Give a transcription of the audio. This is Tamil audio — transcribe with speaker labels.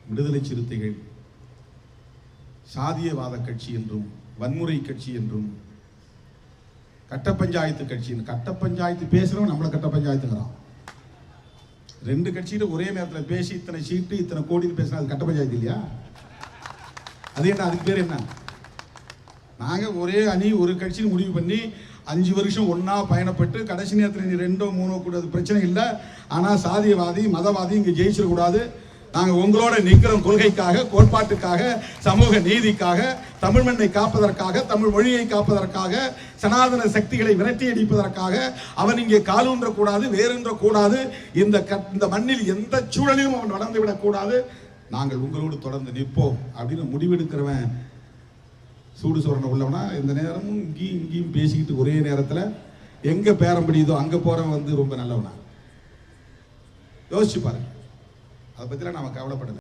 Speaker 1: விடுதலை சிறுத்தைகள் சாதியவாத கட்சி என்றும் வன்முறை கட்சி என்றும் கட்ட பஞ்சாயத்து கட்சி, கட்ட பஞ்சாயத்து பேசுறவன் நம்மள கட்ட பஞ்சாயத்துங்கிறான். ரெண்டு கட்சியில ஒரே நேரத்தில் பேசி இத்தனை சீட்டு இத்தனை கோடின்னு பேசினா அது கட்ட பஞ்சாயத்து இல்லையா? அது என்ன, அதுக்கு பேர் என்ன? நாங்க ஒரே அணி ஒரு கட்சின்னு முடிவு பண்ணி 5 வருஷம் ஒன்னா பயணப்பட்டு கடைசி நேரத்தில் நீ 2 3 கூடாது பிரச்சனை இல்லை, ஆனா சாதியவாதி மதவாதி இங்க ஜெயிச்சிடக்கூடாது, நாங்க உங்களோட நிற்கிறோம் கொள்கைக்காக, கோட்பாட்டுக்காக, சமூக நீதிக்காக, தமிழ் மண்ணை காப்பதற்காக, தமிழ் மொழியை காப்பதற்காக, சனாதன சக்திகளை விரட்டி அடிப்பதற்காக, அவன் இங்கே காலூன்ற கூடாது, வேறுன்ற கூடாது, இந்த மண்ணில் எந்த சூழலிலும் அவன் நடந்து விடக்கூடாது, நாங்கள் உங்களோடு தொடர்ந்து நிற்போம் அப்படின்னு முடிவெடுக்கிறவன் சூடு சோரணை உள்ளவனா இந்த நேரமும் இங்கேயும் பேசிக்கிட்டு ஒரே நேரத்தில் எங்க பேரம் பிடியுதோ அங்க போறவன் வந்து ரொம்ப நல்லவனா? யோசிச்சு பாருங்க. அதை பத்திலாம் நாம கவலைப்படல.